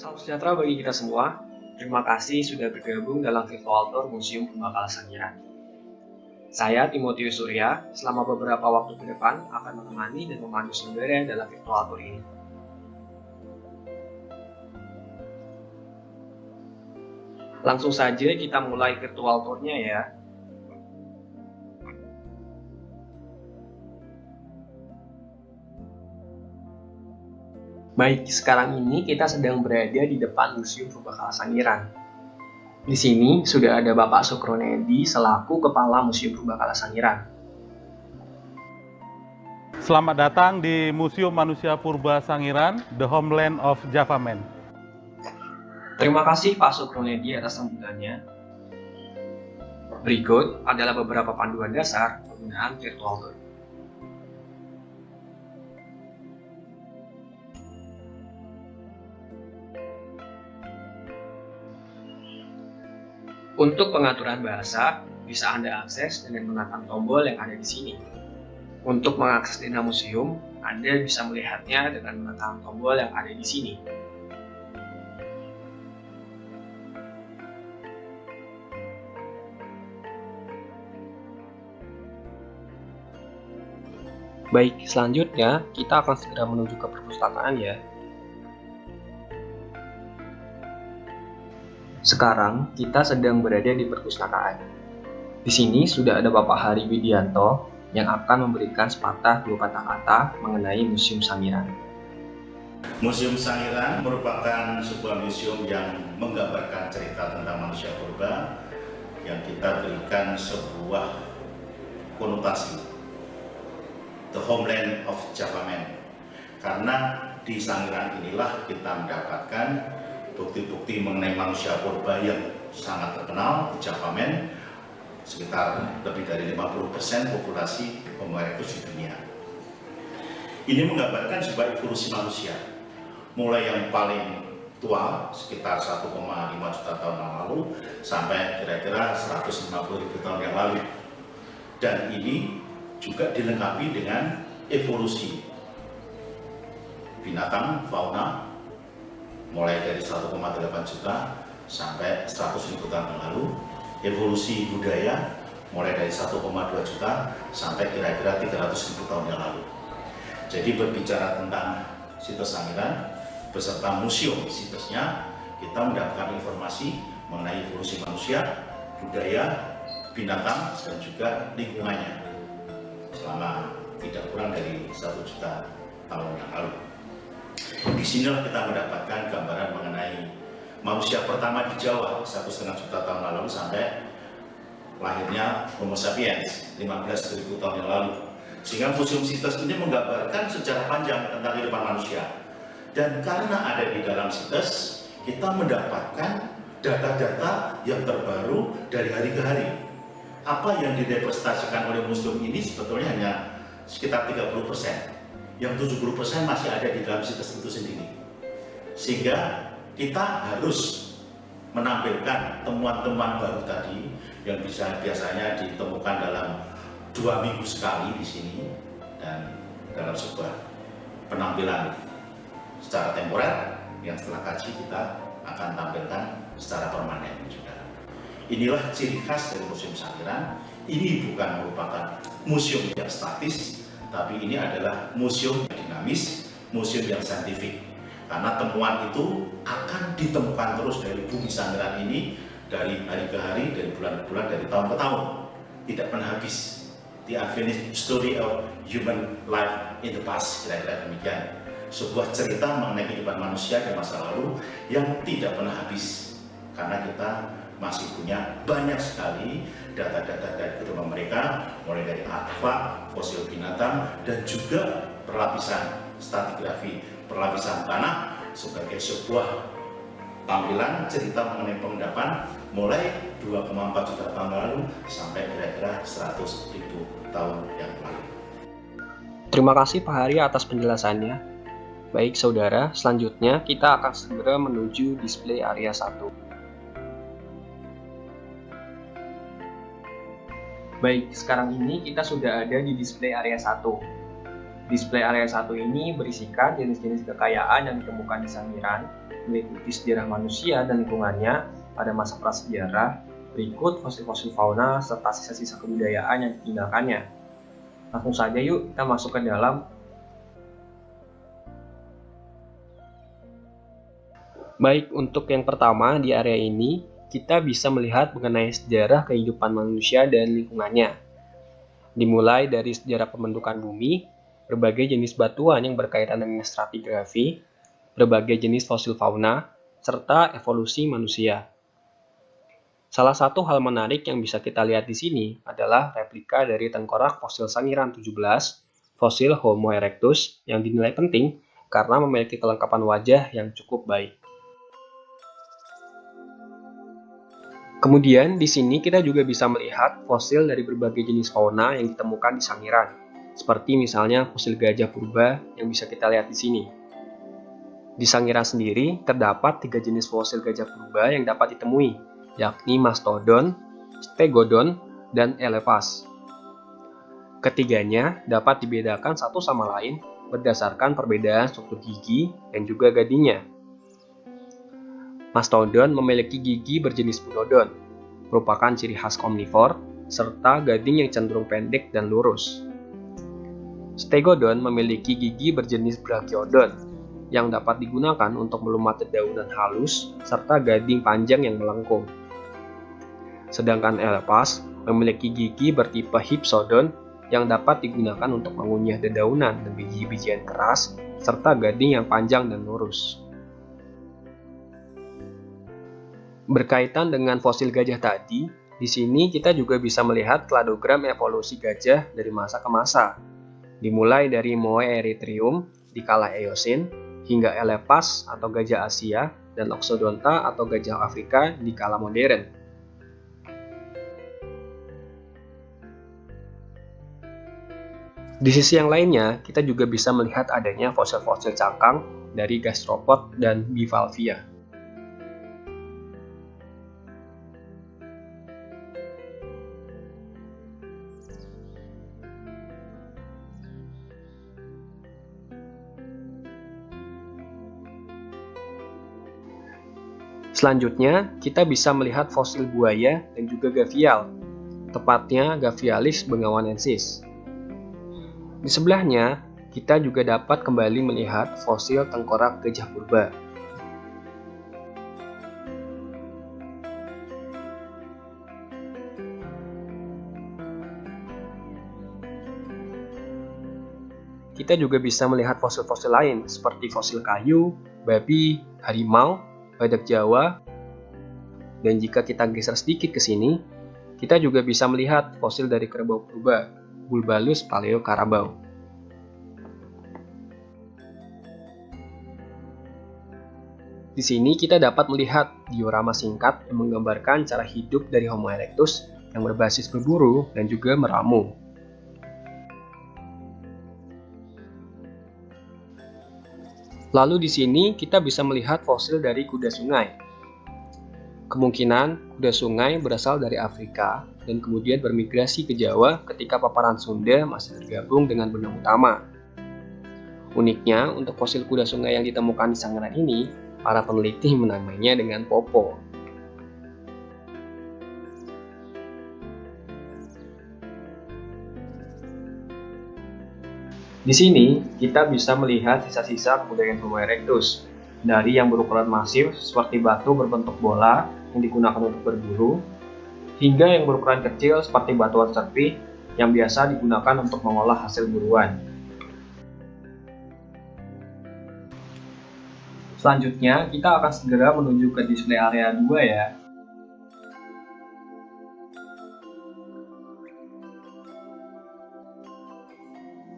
Salam sejahtera bagi kita semua. Terima kasih sudah bergabung dalam virtual tour Museum Purbakala Sangiran. Saya Timotius Surya, selama beberapa waktu ke depan akan menemani dan memandu saudara dalam virtual tour ini. Langsung saja kita mulai virtual tour-nya ya. Baik, sekarang ini kita sedang berada di depan Museum Purbakala Sangiran. Di sini sudah ada Bapak Sukronedi selaku Kepala Museum Purbakala Sangiran. Selamat datang di Museum Manusia Purba Sangiran, The Homeland of Java Man. Terima kasih Pak Sukronedi atas sambutannya. Berikut adalah beberapa panduan dasar penggunaan virtual tour. Untuk pengaturan bahasa, bisa Anda akses dengan menekan tombol yang ada di sini. Untuk mengakses dana museum, Anda bisa melihatnya dengan menekan tombol yang ada di sini. Baik, selanjutnya kita akan segera menuju ke perpustakaan ya. Sekarang kita sedang berada di perpustakaan. Di sini sudah ada Bapak Hari Widianto yang akan memberikan sepatah dua patah kata mengenai Museum Sangiran. Museum Sangiran merupakan sebuah museum yang menggambarkan cerita tentang manusia purba yang kita berikan sebuah konotasi, The Homeland of Java Man. Karena di Sangiran inilah kita mendapatkan bukti-bukti mengenai manusia purba yang sangat terkenal di Java Man, sekitar lebih dari 50% populasi Homo erectus di dunia. Ini menggambarkan sebuah evolusi manusia, mulai yang paling tua sekitar 1,5 juta tahun yang lalu sampai kira-kira 150.000 tahun yang lalu. Dan ini juga dilengkapi dengan evolusi binatang, fauna, mulai dari 1,8 juta sampai 100.000 tahun yang lalu, evolusi budaya mulai dari 1,2 juta sampai kira-kira 300.000 tahun yang lalu. Jadi berbicara tentang situs Sangiran beserta museum situsnya, kita mendapatkan informasi mengenai evolusi manusia, budaya, binatang, dan juga lingkungannya selama tidak kurang dari 1 juta tahun yang lalu. Di sinilah kita mendapatkan gambaran mengenai manusia pertama di Jawa 1,5 juta tahun lalu sampai lahirnya Homo sapiens 15.000 tahun yang lalu. Sehingga museum situs ini menggambarkan sejarah panjang tentang kehidupan manusia. Dan karena ada di dalam situs, kita mendapatkan data-data yang terbaru dari hari ke hari. Apa yang direpresentasikan oleh museum ini sebetulnya hanya sekitar 30%. Yang 70% masih ada di dalam situs itu sendiri. Sehingga kita harus menampilkan temuan-temuan baru tadi yang biasanya ditemukan dalam 2 minggu sekali di sini, dan dalam sebuah penampilan secara temporer yang setelah kaji kita akan tampilkan secara permanen juga. Inilah ciri khas dari Museum Sangiran. Ini bukan merupakan museum yang statis, tapi ini adalah museum yang dinamis, museum yang saintifik. Karena temuan itu akan ditemukan terus dari bumi Sangiran ini, dari hari ke hari, dari bulan ke bulan, dari tahun ke tahun. Tidak pernah habis. The unfinished story of human life in the past, kira-kira demikian. Sebuah cerita mengenai kehidupan manusia di masa lalu yang tidak pernah habis. Karena kita masih punya banyak sekali data-data dari kehidupan mereka, mulai dari artefak, fosil binatang, dan juga perlapisan stratigrafi, perlapisan tanah sebagai sebuah tampilan cerita mengenai pengendapan mulai 2,4 juta tahun lalu sampai kira-kira 100.000 tahun yang lalu. Terima kasih Pak Hari atas penjelasannya. Baik saudara, selanjutnya kita akan segera menuju display area 1. Baik, sekarang ini kita sudah ada di display area 1. Display area 1 ini berisikan jenis-jenis kekayaan yang ditemukan di Sangiran, meliputi sejarah manusia dan lingkungannya pada masa prasejarah, berikut fosil-fosil fauna serta sisa-sisa kebudayaan yang ditinggalkannya. Langsung saja yuk kita masuk ke dalam. Baik, untuk yang pertama di area ini, kita bisa melihat mengenai sejarah kehidupan manusia dan lingkungannya. Dimulai dari sejarah pembentukan bumi, berbagai jenis batuan yang berkaitan dengan stratigrafi, berbagai jenis fosil fauna, serta evolusi manusia. Salah satu hal menarik yang bisa kita lihat di sini adalah replika dari tengkorak fosil Sangiran 17, fosil Homo erectus yang dinilai penting karena memiliki kelengkapan wajah yang cukup baik. Kemudian di sini kita juga bisa melihat fosil dari berbagai jenis fauna yang ditemukan di Sangiran, seperti misalnya fosil gajah purba yang bisa kita lihat di sini. Di Sangiran sendiri terdapat 3 jenis fosil gajah purba yang dapat ditemui, yakni Mastodon, Stegodon, dan Elephas. Ketiganya dapat dibedakan satu sama lain berdasarkan perbedaan struktur gigi dan juga gadinya. Mastodon memiliki gigi berjenis Bunodon, merupakan ciri khas omnivor, serta gading yang cenderung pendek dan lurus. Stegodon memiliki gigi berjenis Brachioodon, yang dapat digunakan untuk melumat dedaunan halus, serta gading panjang yang melengkung. Sedangkan Elephas memiliki gigi bertipe Hypsodon, yang dapat digunakan untuk mengunyah dedaunan dan biji-bijian keras, serta gading yang panjang dan lurus. Berkaitan dengan fosil gajah tadi, di sini kita juga bisa melihat kladogram evolusi gajah dari masa ke masa, dimulai dari Moe erythrium di kala Eosin hingga Elephas atau gajah Asia dan Loxodonta atau gajah Afrika di kala modern. Di sisi yang lainnya, kita juga bisa melihat adanya fosil-fosil cangkang dari gastropod dan bivalvia. Selanjutnya, kita bisa melihat fosil buaya dan juga gavial, tepatnya Gavialis bengawanensis. Di sebelahnya, kita juga dapat kembali melihat fosil tengkorak gajah purba. Kita juga bisa melihat fosil-fosil lain seperti fosil kayu, babi, harimau, badak Jawa, dan jika kita geser sedikit ke sini, kita juga bisa melihat fosil dari kerbau purba, Bulbalus paleocarabao. Di sini kita dapat melihat diorama singkat yang menggambarkan cara hidup dari Homo erectus yang berbasis berburu dan juga meramu. Lalu di sini kita bisa melihat fosil dari kuda sungai. Kemungkinan kuda sungai berasal dari Afrika dan kemudian bermigrasi ke Jawa ketika paparan Sunda masih tergabung dengan benua utama. Uniknya, untuk fosil kuda sungai yang ditemukan di Sangiran ini, para peneliti menamainya dengan Popo. Di sini, kita bisa melihat sisa-sisa kebudayaan Homo erectus, dari yang berukuran masif seperti batu berbentuk bola yang digunakan untuk berburu, hingga yang berukuran kecil seperti batuan serpih yang biasa digunakan untuk mengolah hasil buruan. Selanjutnya, kita akan segera menuju ke display area 2 ya.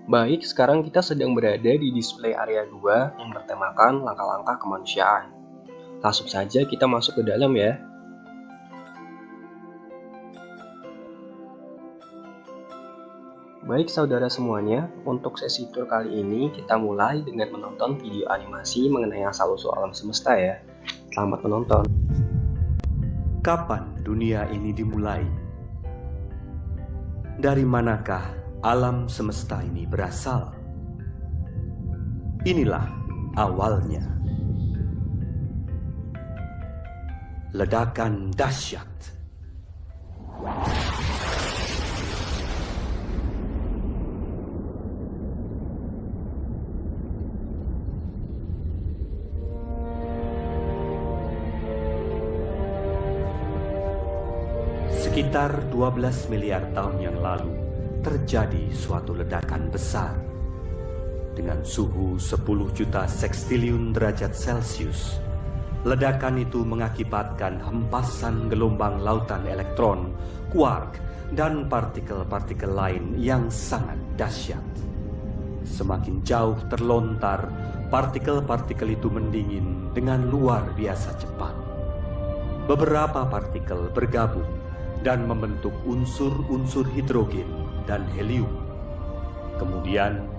Baik, sekarang kita sedang berada di display area 2 yang bertemakan langkah-langkah kemanusiaan. Langsung saja kita masuk ke dalam ya. Baik saudara semuanya, untuk sesi tour kali ini kita mulai dengan menonton video animasi mengenai asal-usul alam semesta ya. Selamat menonton. Kapan dunia ini dimulai? Dari manakah alam semesta ini berasal? Inilah awalnya. Ledakan dahsyat. Sekitar 12 miliar tahun yang lalu, terjadi suatu ledakan besar. Dengan suhu 10 juta sekstiliun derajat Celcius, ledakan itu mengakibatkan hempasan gelombang lautan elektron, quark, dan partikel-partikel lain yang sangat dahsyat. Semakin jauh terlontar, partikel-partikel itu mendingin dengan luar biasa cepat. Beberapa partikel bergabung dan membentuk unsur-unsur hidrogen dan helium. Kemudian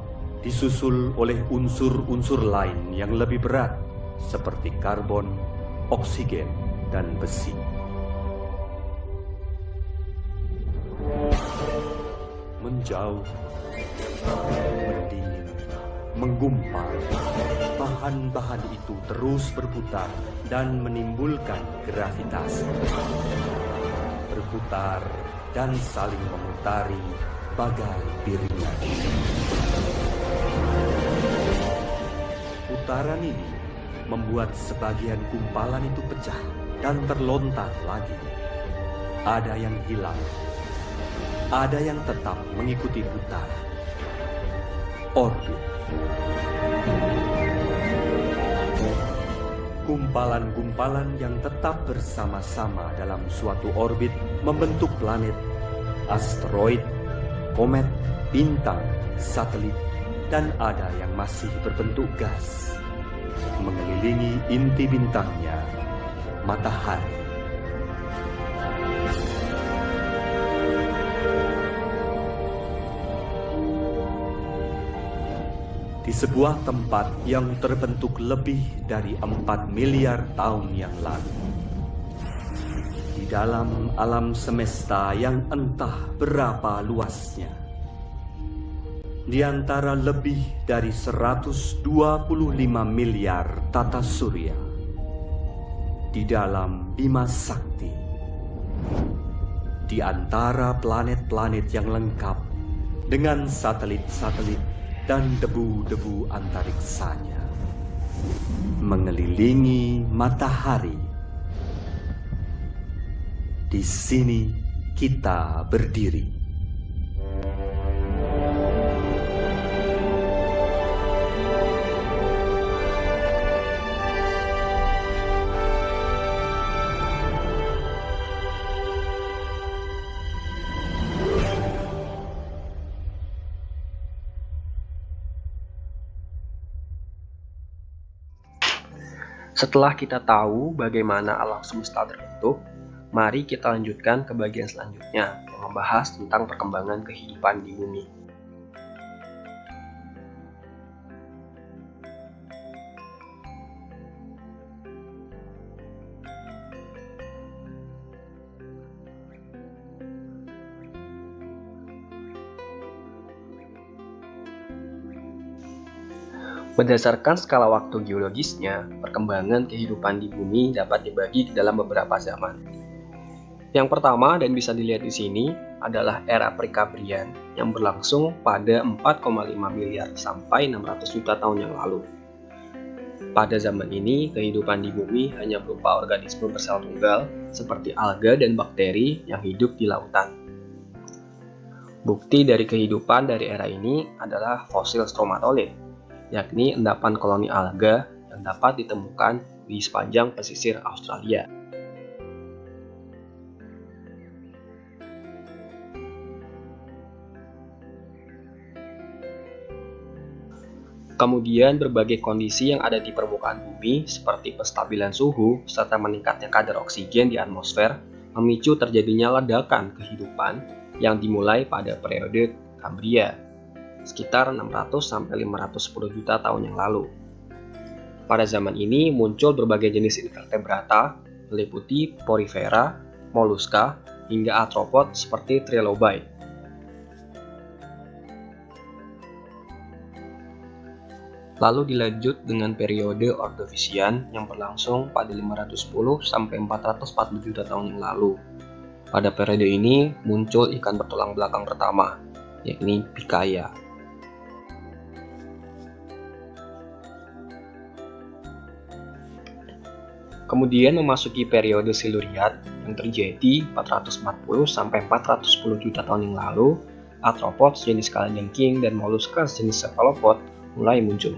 disusul oleh unsur-unsur lain yang lebih berat seperti karbon, oksigen, dan besi. Menjauh, mendingin, menggumpal, bahan-bahan itu terus berputar dan menimbulkan gravitasi. Berputar dan saling memutari bagai piringan. Putaran ini membuat sebagian gumpalan itu pecah dan terlontar lagi. Ada yang hilang, ada yang tetap mengikuti putaran. Orbit. Gumpalan-gumpalan yang tetap bersama-sama dalam suatu orbit membentuk planet, asteroid, komet, bintang, satelit, dan ada yang masih berbentuk gas, mengelilingi inti bintangnya, matahari. Di sebuah tempat yang terbentuk lebih dari 4 miliar tahun yang lalu. Di dalam alam semesta yang entah berapa luasnya. Di antara lebih dari 125 miliar tata surya. Di dalam Bima Sakti. Di antara planet-planet yang lengkap dengan satelit-satelit dan debu-debu antariksanya, mengelilingi matahari. Di sini kita berdiri. Setelah kita tahu bagaimana alam semesta terbentuk, mari kita lanjutkan ke bagian selanjutnya yang membahas tentang perkembangan kehidupan di bumi. Berdasarkan skala waktu geologisnya, perkembangan kehidupan di bumi dapat dibagi ke dalam beberapa zaman. Yang pertama dan bisa dilihat di sini adalah era Prekambrian yang berlangsung pada 4,5 miliar sampai 600 juta tahun yang lalu. Pada zaman ini, kehidupan di bumi hanya berupa organisme bersel tunggal seperti alga dan bakteri yang hidup di lautan. Bukti dari kehidupan dari era ini adalah fosil stromatolith, yakni endapan koloni alga yang dapat ditemukan di sepanjang pesisir Australia. Kemudian berbagai kondisi yang ada di permukaan bumi seperti penstabilan suhu serta meningkatnya kadar oksigen di atmosfer memicu terjadinya ledakan kehidupan yang dimulai pada periode Kambria sekitar 600-510 juta tahun yang lalu. Pada zaman ini muncul berbagai jenis invertebrata, meliputi porifera, moluska, hingga arthropod seperti trilobi. Lalu dilanjut dengan periode Ordovisian yang berlangsung pada 510 sampai 440 juta tahun yang lalu. Pada periode ini muncul ikan bertulang belakang pertama, yakni Pikaia. Kemudian memasuki periode Silurian yang terjadi 440 sampai 410 juta tahun yang lalu. Arthropods jenis kalian king dan moluska jenis cephalopod mulai muncul.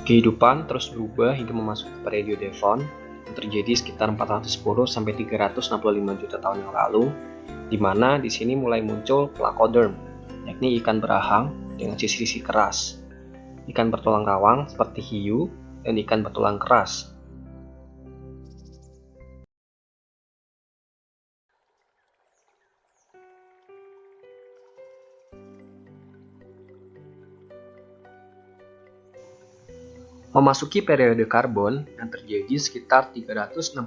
Kehidupan terus berubah hingga memasuki periode Devon yang terjadi sekitar 410 sampai 365 juta tahun yang lalu, di mana di sini mulai muncul placoderm, yakni ikan berahang dengan sisi-sisi keras, ikan bertulang rawang seperti hiu, dan ikan bertulang keras. Memasuki periode karbon yang terjadi sekitar 365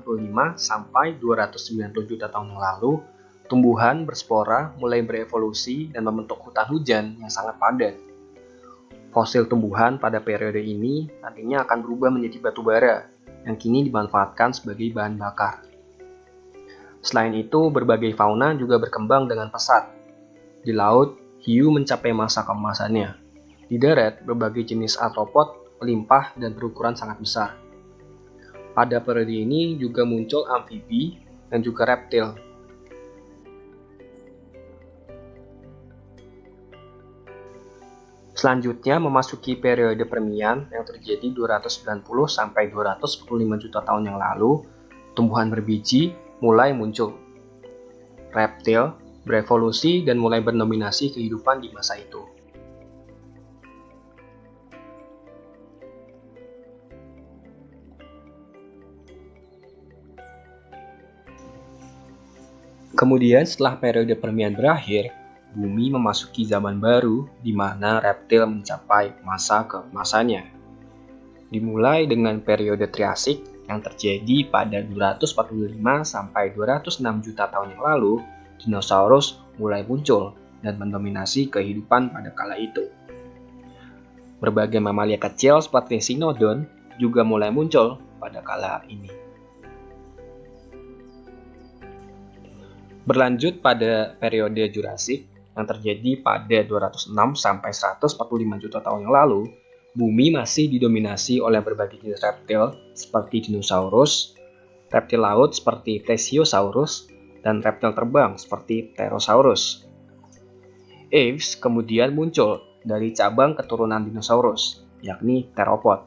sampai 290 juta tahun yang lalu, tumbuhan berspora mulai berevolusi dan membentuk hutan hujan yang sangat padat. Fosil tumbuhan pada periode ini nantinya akan berubah menjadi batu bara yang kini dimanfaatkan sebagai bahan bakar. Selain itu, berbagai fauna juga berkembang dengan pesat. Di laut, hiu mencapai masa keemasannya. Di darat, berbagai jenis arthropod melimpah dan berukuran sangat besar. Pada periode ini juga muncul amfibi dan juga reptil. Selanjutnya memasuki periode Permian yang terjadi 290 sampai 245 juta tahun yang lalu, tumbuhan berbiji mulai muncul. Reptil berevolusi dan mulai berdominasi kehidupan di masa itu. Kemudian setelah periode Permian berakhir, bumi memasuki zaman baru di mana reptil mencapai masa keemasannya. Dimulai dengan periode Triasik yang terjadi pada 245 sampai 206 juta tahun yang lalu, dinosaurus mulai muncul dan mendominasi kehidupan pada kala itu. Berbagai mamalia kecil seperti Cynodon juga mulai muncul pada kala ini. Berlanjut pada periode Jurassik yang terjadi pada 206 sampai 145 juta tahun yang lalu, bumi masih didominasi oleh berbagai jenis reptil seperti dinosaurus, reptil laut seperti Plesiosaurus, dan reptil terbang seperti Pterosaurus. Aves kemudian muncul dari cabang keturunan dinosaurus, yakni Theropod.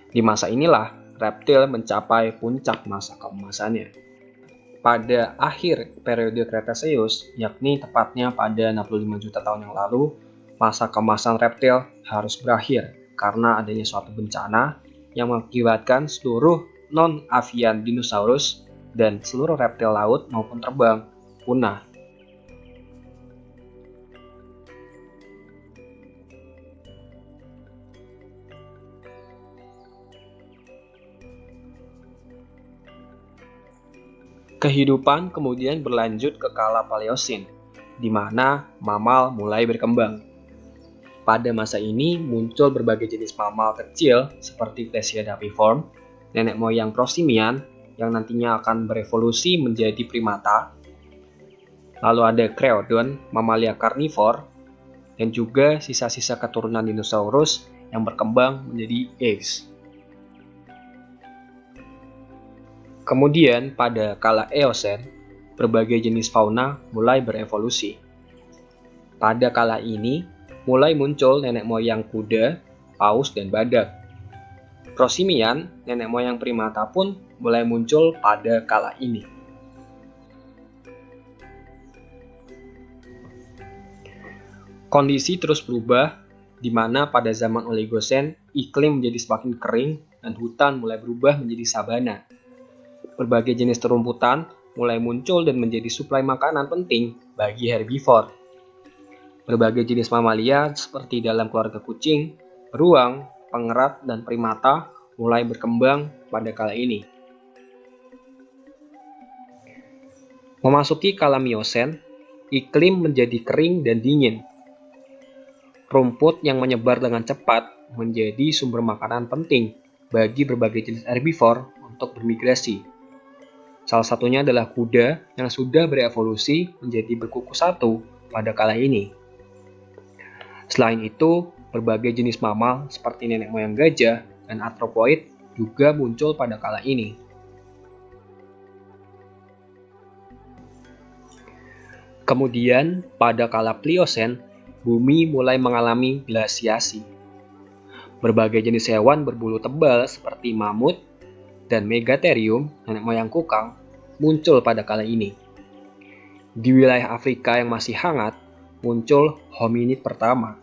Di masa inilah reptil mencapai puncak masa keemasannya. Pada akhir periode Cretaceous, yakni tepatnya pada 65 juta tahun yang lalu, masa keemasan reptil harus berakhir karena adanya suatu bencana yang mengakibatkan seluruh non-avian dinosaurus dan seluruh reptil laut maupun terbang punah. Kehidupan kemudian berlanjut ke kala Paleosin, di mana mamal mulai berkembang. Pada masa ini muncul berbagai jenis mamal kecil seperti Plesiadapiform, nenek moyang prosimian yang nantinya akan berevolusi menjadi primata. Lalu ada Creodon, mamalia karnivor, dan juga sisa-sisa keturunan dinosaurus yang berkembang menjadi Aves. Kemudian pada kala Eosen, berbagai jenis fauna mulai berevolusi. Pada kala ini, mulai muncul nenek moyang kuda, paus, dan badak. Prosimian, nenek moyang primata pun mulai muncul pada kala ini. Kondisi terus berubah, di mana pada zaman Oligosen, iklim menjadi semakin kering dan hutan mulai berubah menjadi sabana. Berbagai jenis terumputan mulai muncul dan menjadi suplai makanan penting bagi herbivore. Berbagai jenis mamalia seperti dalam keluarga kucing, beruang, pengerat, dan primata mulai berkembang pada kala ini. Memasuki kala Miosen, iklim menjadi kering dan dingin. Rumput yang menyebar dengan cepat menjadi sumber makanan penting bagi berbagai jenis herbivore untuk bermigrasi. Salah satunya adalah kuda yang sudah berevolusi menjadi berkuku satu pada kala ini. Selain itu, berbagai jenis mamal seperti nenek moyang gajah dan arthropoid juga muncul pada kala ini. Kemudian, pada kala Pliocene, bumi mulai mengalami glasiasi. Berbagai jenis hewan berbulu tebal seperti mamut dan Megatherium, nenek moyang kukang, muncul pada kala ini. Di wilayah Afrika yang masih hangat, muncul hominid pertama,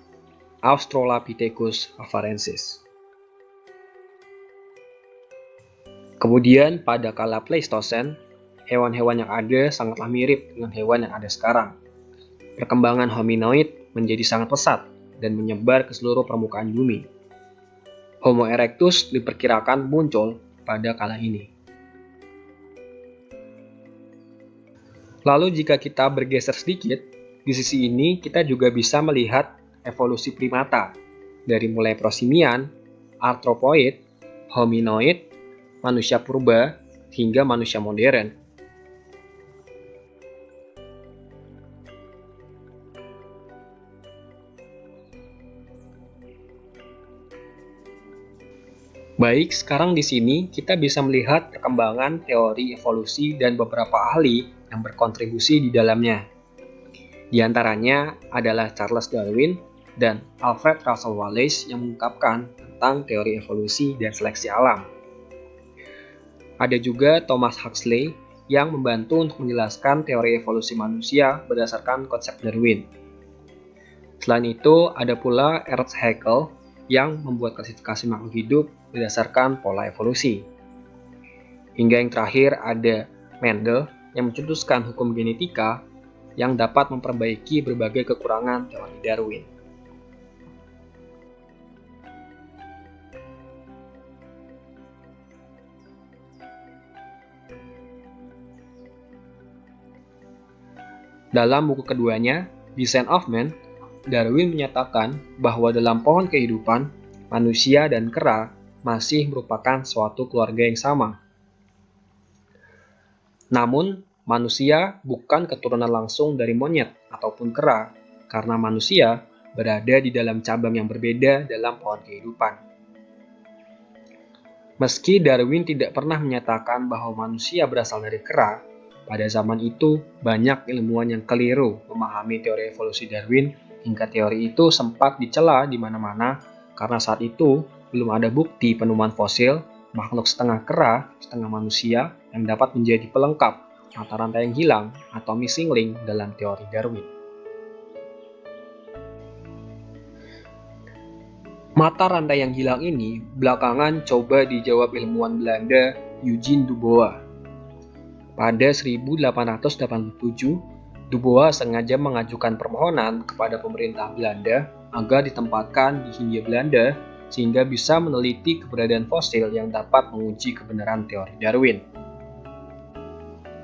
Australopithecus afarensis. Kemudian pada kala Pleistocene, hewan-hewan yang ada sangatlah mirip dengan hewan yang ada sekarang. Perkembangan hominoid menjadi sangat pesat dan menyebar ke seluruh permukaan bumi. Homo erectus diperkirakan muncul pada kala ini. Lalu jika kita bergeser sedikit, di sisi ini kita juga bisa melihat evolusi primata, dari mulai prosimian, arthropoid, hominoid, manusia purba, hingga manusia modern. Baik, sekarang di sini kita bisa melihat perkembangan teori evolusi dan beberapa ahli yang berkontribusi di dalamnya. Di antaranya adalah Charles Darwin dan Alfred Russel Wallace yang mengungkapkan tentang teori evolusi dan seleksi alam. Ada juga Thomas Huxley yang membantu untuk menjelaskan teori evolusi manusia berdasarkan konsep Darwin. Selain itu, ada pula Ernst Haeckel yang membuat klasifikasi makhluk hidup berdasarkan pola evolusi. Hingga yang terakhir ada Mendel yang mencetuskan hukum genetika yang dapat memperbaiki berbagai kekurangan teori Darwin. Dalam buku keduanya, Descent of Man, Darwin menyatakan bahwa dalam pohon kehidupan, manusia dan kera masih merupakan suatu keluarga yang sama. Namun, manusia bukan keturunan langsung dari monyet ataupun kera, karena manusia berada di dalam cabang yang berbeda dalam pohon kehidupan. Meski Darwin tidak pernah menyatakan bahwa manusia berasal dari kera, pada zaman itu banyak ilmuwan yang keliru memahami teori evolusi Darwin hingga teori itu sempat dicela di mana-mana karena saat itu belum ada bukti penemuan fosil makhluk setengah kera, setengah manusia yang dapat menjadi pelengkap mata rantai yang hilang atau missing link dalam teori Darwin. Mata rantai yang hilang ini belakangan coba dijawab ilmuwan Belanda Eugene Dubois. Pada 1887, Dubois sengaja mengajukan permohonan kepada pemerintah Belanda agar ditempatkan di Hindia Belanda sehingga bisa meneliti keberadaan fosil yang dapat menguji kebenaran teori Darwin.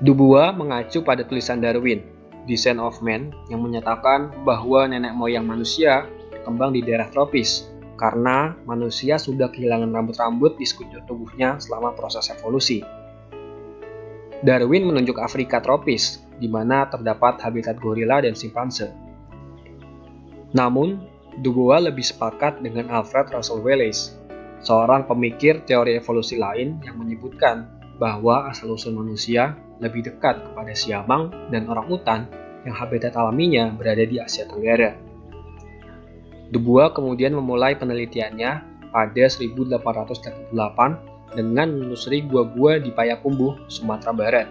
Dubois mengacu pada tulisan Darwin, Descent of Man, yang menyatakan bahwa nenek moyang manusia berkembang di daerah tropis karena manusia sudah kehilangan rambut-rambut di sekujur tubuhnya selama proses evolusi. Darwin menunjuk Afrika tropis, di mana terdapat habitat gorila dan simpanse. Namun, Dubois lebih sepakat dengan Alfred Russel Wallace, seorang pemikir teori evolusi lain yang menyebutkan bahwa asal-usul manusia lebih dekat kepada siamang dan orangutan yang habitat alaminya berada di Asia Tenggara. Dubois kemudian memulai penelitiannya pada 1888 dengan menelusuri gua-gua di Payakumbuh, Sumatera Barat.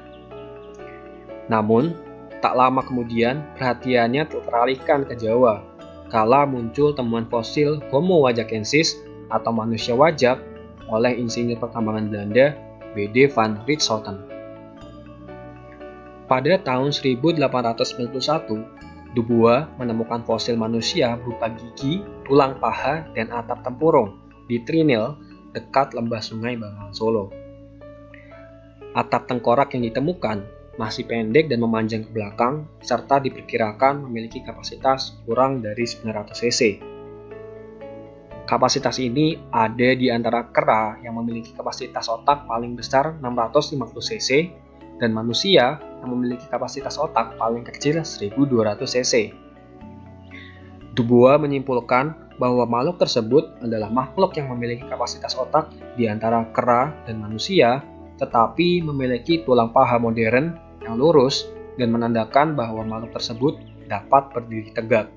Namun, tak lama kemudian perhatiannya teralihkan ke Jawa, kala muncul temuan fosil Homo wajakensis atau manusia wajak oleh insinyur pertambangan Belanda B.D. van Rietschoten. Pada tahun 1891, Dubois menemukan fosil manusia berupa gigi, tulang paha, dan atap tempurung di Trinil dekat lembah sungai Bengawan Solo. Atap tengkorak yang ditemukan masih pendek dan memanjang ke belakang, serta diperkirakan memiliki kapasitas kurang dari 900 cc. Kapasitas ini ada di antara kera yang memiliki kapasitas otak paling besar 650 cc dan manusia yang memiliki kapasitas otak paling kecil 1200 cc. Dubois menyimpulkan bahwa makhluk tersebut adalah makhluk yang memiliki kapasitas otak di antara kera dan manusia, tetapi memiliki tulang paha modern yang lurus dan menandakan bahwa makhluk tersebut dapat berdiri tegak.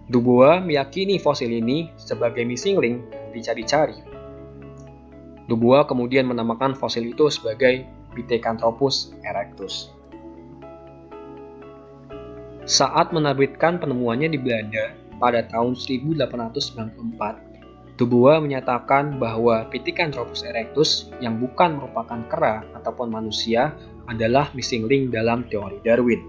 Dubois meyakini fosil ini sebagai missing link dicari-cari. Dubois kemudian menamakan fosil itu sebagai Pithecanthropus erectus. Saat menerbitkan penemuannya di Belanda pada tahun 1894, Dubois menyatakan bahwa Pithecanthropus erectus yang bukan merupakan kera ataupun manusia adalah missing link dalam teori Darwin.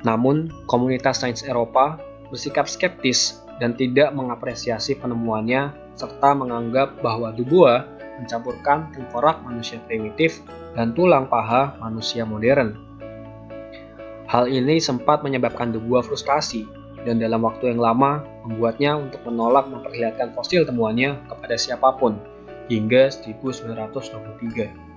Namun, komunitas sains Eropa bersikap skeptis dan tidak mengapresiasi penemuannya serta menganggap bahwa Dubois mencampurkan tengkorak manusia primitif dan tulang paha manusia modern. Hal ini sempat menyebabkan Dubois frustasi dan dalam waktu yang lama membuatnya untuk menolak memperlihatkan fosil temuannya kepada siapapun hingga 1923.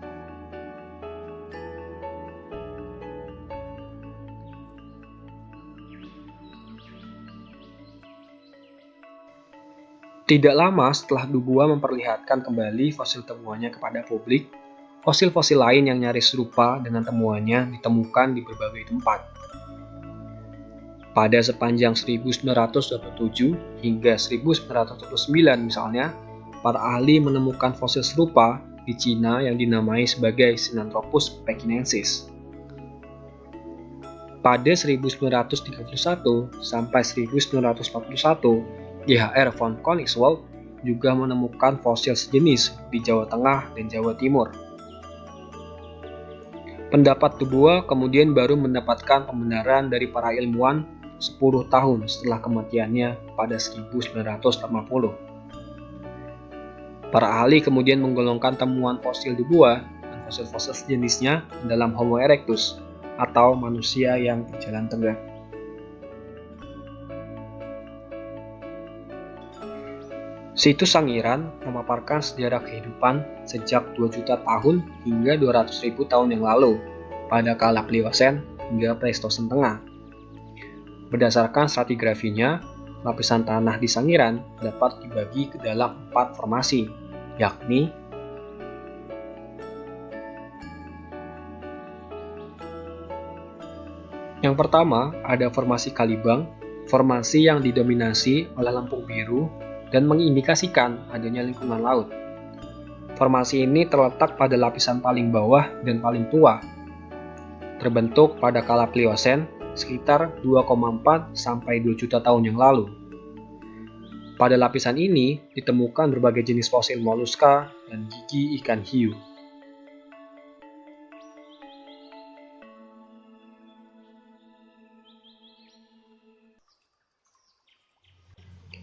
Tidak lama setelah Dubois memperlihatkan kembali fosil temuannya kepada publik, fosil-fosil lain yang nyaris serupa dengan temuannya ditemukan di berbagai tempat. Pada sepanjang 1927 hingga 1929 misalnya, para ahli menemukan fosil serupa di Cina yang dinamai sebagai Sinanthropus pekinensis. Pada 1931 sampai 1941, G.H.R. von Koenigswald juga menemukan fosil sejenis di Jawa Tengah dan Jawa Timur. Pendapat Dubois kemudian baru mendapatkan pembenaran dari para ilmuwan 10 tahun setelah kematiannya pada 1980. Para ahli kemudian menggolongkan temuan fosil Dubois dan fosil-fosil sejenisnya dalam Homo erectus atau manusia yang berjalan tegak. Situs Sangiran memaparkan sejarah kehidupan sejak 2 juta tahun hingga 200.000 tahun yang lalu pada kala Pliocene hingga Pleistosen Tengah. Berdasarkan stratigrafinya, lapisan tanah di Sangiran dapat dibagi ke dalam 4 formasi, yakni yang pertama ada formasi Kalibang, formasi yang didominasi oleh lempung biru dan mengindikasikan adanya lingkungan laut. Formasi ini terletak pada lapisan paling bawah dan paling tua. Terbentuk pada kala Pliocene sekitar 2,4 sampai 2 juta tahun yang lalu. Pada lapisan ini ditemukan berbagai jenis fosil moluska dan gigi ikan hiu.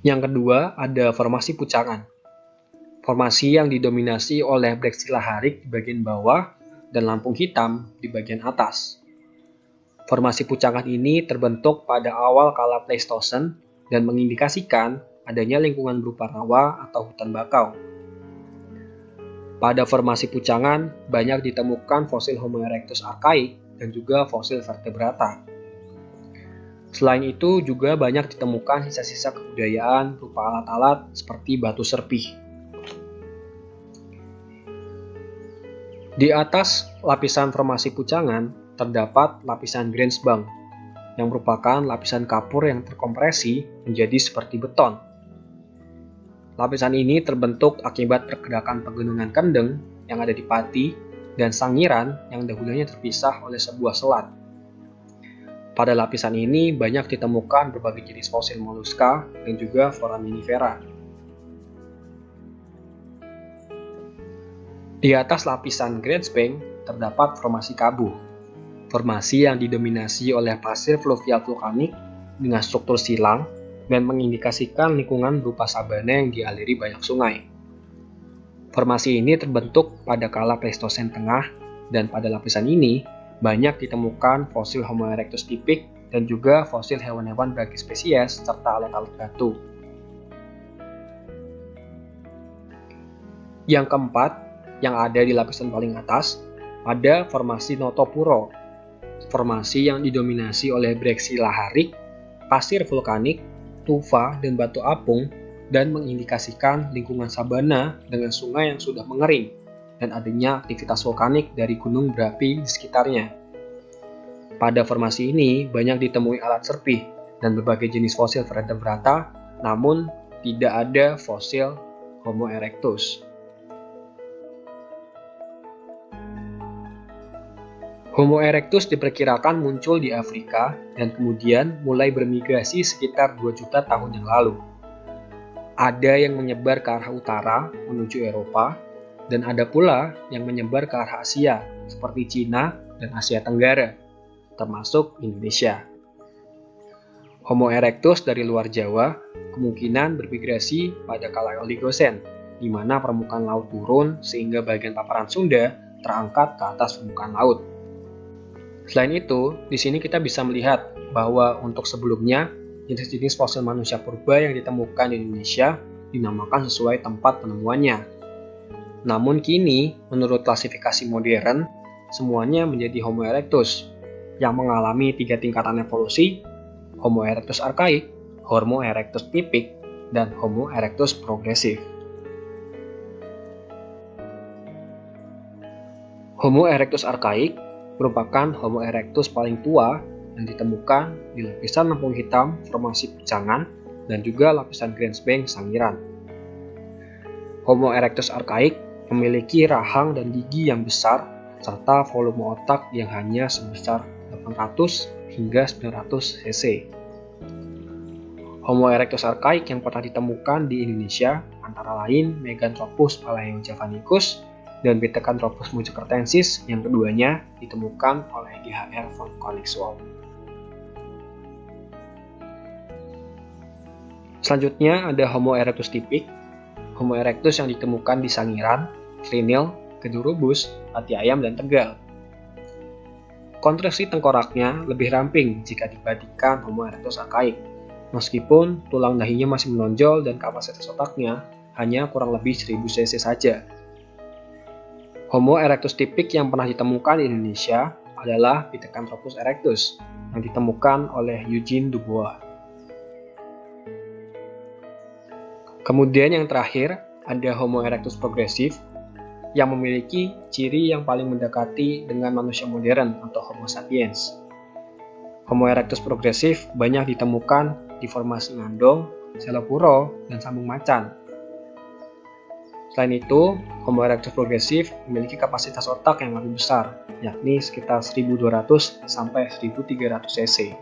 Yang kedua, ada formasi pucangan. Formasi yang didominasi oleh Brextilaharik di bagian bawah dan lampung hitam di bagian atas. Formasi pucangan ini terbentuk pada awal kala Pleistosen dan mengindikasikan adanya lingkungan berupa rawa atau hutan bakau. Pada formasi pucangan, banyak ditemukan fosil Homo erectus arkaik dan juga fosil vertebrata. Selain itu, juga banyak ditemukan sisa-sisa kebudayaan berupa alat-alat seperti batu serpih. Di atas lapisan formasi pucangan, terdapat lapisan Grensbank, yang merupakan lapisan kapur yang terkompresi menjadi seperti beton. Lapisan ini terbentuk akibat pergerakan pegunungan kendeng yang ada di Pati dan Sangiran yang dahulunya terpisah oleh sebuah selat. Pada lapisan ini banyak ditemukan berbagai jenis fosil moluska dan juga foraminifera. Di atas lapisan Grensbank terdapat formasi Kabuh, formasi yang didominasi oleh pasir fluvial vulkanik dengan struktur silang dan mengindikasikan lingkungan berupa sabana yang dialiri banyak sungai. Formasi ini terbentuk pada kala Pleistosen Tengah Dan pada lapisan ini, banyak ditemukan fosil Homo erectus tipik dan juga fosil hewan-hewan brachispesies serta alat-alat batu. Yang keempat, yang ada di lapisan paling atas, ada formasi Notopuro. Formasi yang didominasi oleh breksi laharik, pasir vulkanik, tufa, dan batu apung, dan mengindikasikan lingkungan sabana dengan sungai yang sudah mengering, dan adanya aktivitas vulkanik dari gunung berapi di sekitarnya. Pada formasi ini, banyak ditemui alat serpih dan berbagai jenis fosil vertebrata, namun tidak ada fosil Homo erectus. Homo erectus diperkirakan muncul di Afrika dan kemudian mulai bermigrasi sekitar 2 juta tahun yang lalu. Ada yang menyebar ke arah utara menuju Eropa, dan ada pula yang menyebar ke arah Asia seperti Cina dan Asia Tenggara, termasuk Indonesia. Homo erectus dari luar Jawa kemungkinan bermigrasi pada kala Oligosen, di mana permukaan laut turun sehingga bagian paparan Sunda terangkat ke atas permukaan laut. Selain itu, di sini kita bisa melihat bahwa untuk sebelumnya, jenis-jenis fosil manusia purba yang ditemukan di Indonesia dinamakan sesuai tempat penemuannya. Namun kini, menurut klasifikasi modern, semuanya menjadi Homo erectus, yang mengalami 3 tingkatan evolusi, Homo erectus archaik, Homo erectus tipik, dan Homo erectus progresif. Homo erectus archaik merupakan Homo erectus paling tua yang ditemukan di lapisan lempung hitam formasi Pejangan dan juga lapisan Grensbank Sangiran. Homo erectus archaik memiliki rahang dan gigi yang besar serta volume otak yang hanya sebesar 800 hingga 900 cc. Homo erectus archaik yang pernah ditemukan di Indonesia antara lain Meganthropus palaeojavanicus dan Pithecanthropus mujocertensis yang keduanya ditemukan oleh G.H.R. von Koenigswald. Selanjutnya ada Homo erectus tipik. Homo erectus yang ditemukan di Sangiran, Trinil, Kedurubus, Pati Ayam, dan Tegal. Konstruksi tengkoraknya lebih ramping jika dibandingkan Homo erectus archaik, meskipun tulang dahinya masih menonjol dan kapasitas otaknya hanya kurang lebih 1000 cc saja. Homo erectus tipik yang pernah ditemukan di Indonesia adalah Pithecanthropus erectus yang ditemukan oleh Eugene Dubois. Kemudian yang terakhir ada Homo erectus progresif yang memiliki ciri yang paling mendekati dengan manusia modern atau Homo sapiens. Homo erectus progresif banyak ditemukan di formasi Ngandong, Selopuro, dan Sambung Macan. Selain itu, Homo erectus progresif memiliki kapasitas otak yang lebih besar, yakni sekitar 1200 sampai 1300 cc.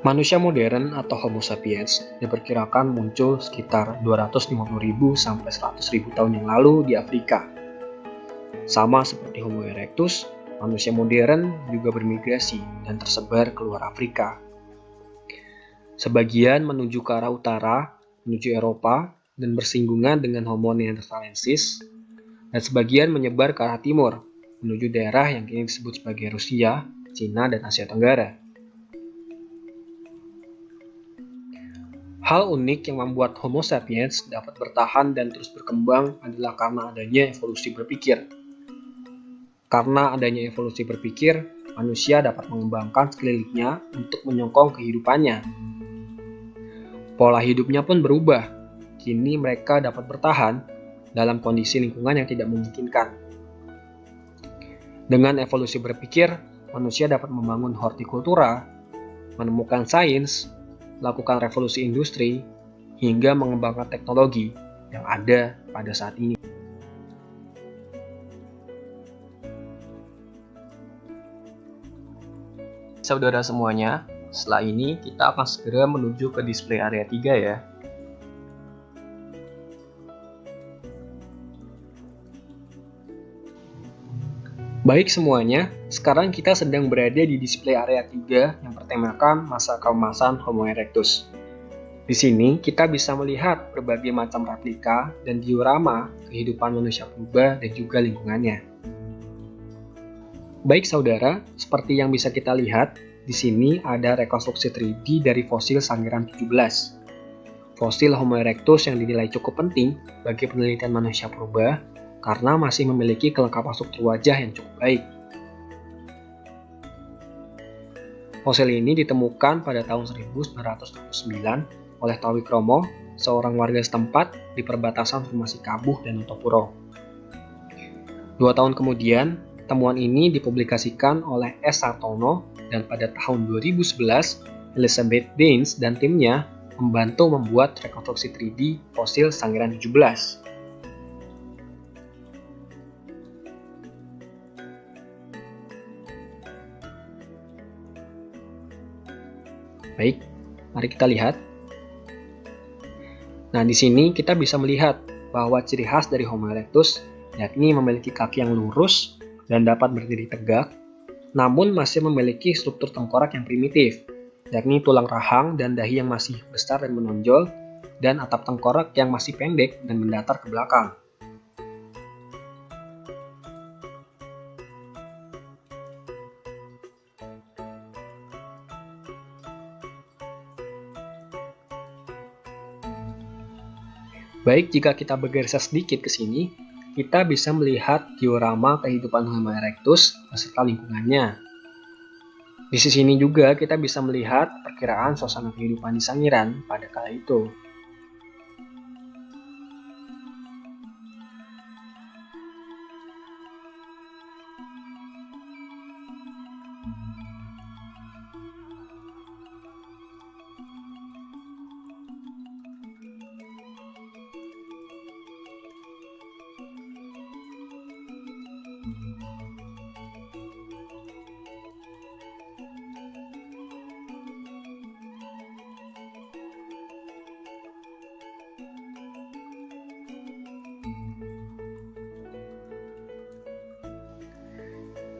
Manusia modern atau Homo sapiens diperkirakan muncul sekitar 250.000 sampai 100.000 tahun yang lalu di Afrika. Sama seperti Homo erectus, manusia modern juga bermigrasi dan tersebar keluar Afrika. Sebagian menuju ke arah utara, menuju Eropa, dan bersinggungan dengan Homo neanderthalensis, dan sebagian menyebar ke arah timur, menuju daerah yang kini disebut sebagai Rusia, Cina, dan Asia Tenggara. Hal unik yang membuat Homo sapiens dapat bertahan dan terus berkembang adalah karena adanya evolusi berpikir. Karena adanya evolusi berpikir, manusia dapat mengembangkan sekelilingnya untuk menyokong kehidupannya. Pola hidupnya pun berubah. Kini mereka dapat bertahan dalam kondisi lingkungan yang tidak memungkinkan. Dengan evolusi berpikir, manusia dapat membangun hortikultura, menemukan sains, melakukan revolusi industri, hingga mengembangkan teknologi yang ada pada saat ini. Saudara semuanya, setelah ini kita akan segera menuju ke display area 3 ya. Baik semuanya, sekarang kita sedang berada di display area 3 yang bertemakan masa keemasan Homo erectus. Di sini kita bisa melihat berbagai macam replika dan diorama kehidupan manusia purba dan juga lingkungannya. Baik saudara, seperti yang bisa kita lihat, di sini ada rekonstruksi 3D dari fosil Sangiran 17. Fosil Homo erectus yang dinilai cukup penting bagi penelitian manusia purba karena masih memiliki kelengkapan struktur wajah yang cukup baik. Fosil ini ditemukan pada tahun 1929 oleh Tawi Kromo, seorang warga setempat di perbatasan formasi Kabuh dan Utopuro. 2 tahun kemudian, temuan ini dipublikasikan oleh S. Sartono dan pada tahun 2011, Elizabeth Daines dan timnya membantu membuat rekonstruksi 3D fosil Sangiran 17. Baik, mari kita lihat. Nah, di sini kita bisa melihat bahwa ciri khas dari Homo erectus yakni memiliki kaki yang lurus dan dapat berdiri tegak, namun masih memiliki struktur tengkorak yang primitif, yakni tulang rahang dan dahi yang masih besar dan menonjol, dan atap tengkorak yang masih pendek dan mendatar ke belakang. Baik, jika kita bergeser sedikit ke sini, kita bisa melihat diorama kehidupan Homo erectus beserta lingkungannya. Di sisi ini juga kita bisa melihat perkiraan suasana kehidupan di Sangiran pada kala itu.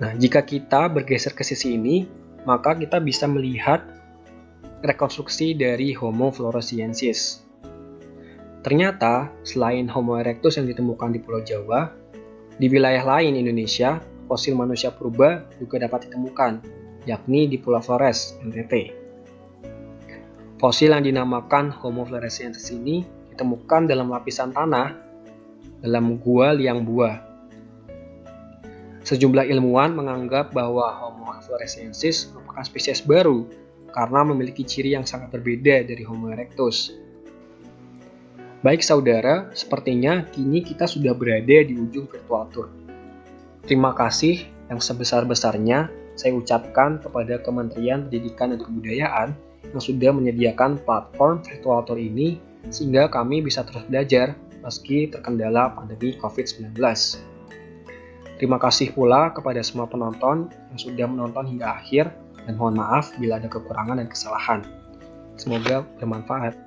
Nah, jika kita bergeser ke sisi ini, maka kita bisa melihat rekonstruksi dari Homo floresiensis. Ternyata, selain Homo erectus yang ditemukan di Pulau Jawa, di wilayah lain Indonesia, fosil manusia purba juga dapat ditemukan, yakni di Pulau Flores, NTT. Fosil yang dinamakan Homo floresiensis ini ditemukan dalam lapisan tanah dalam Gua Liang Bua. Sejumlah ilmuwan menganggap bahwa Homo floresiensis merupakan spesies baru karena memiliki ciri yang sangat berbeda dari Homo erectus. Baik saudara, sepertinya kini kita sudah berada di ujung virtual tour. Terima kasih yang sebesar-besarnya saya ucapkan kepada Kementerian Pendidikan dan Kebudayaan yang sudah menyediakan platform virtual tour ini sehingga kami bisa terus belajar meski terkendala pandemi COVID-19. Terima kasih pula kepada semua penonton yang sudah menonton hingga akhir dan mohon maaf bila ada kekurangan dan kesalahan. Semoga bermanfaat.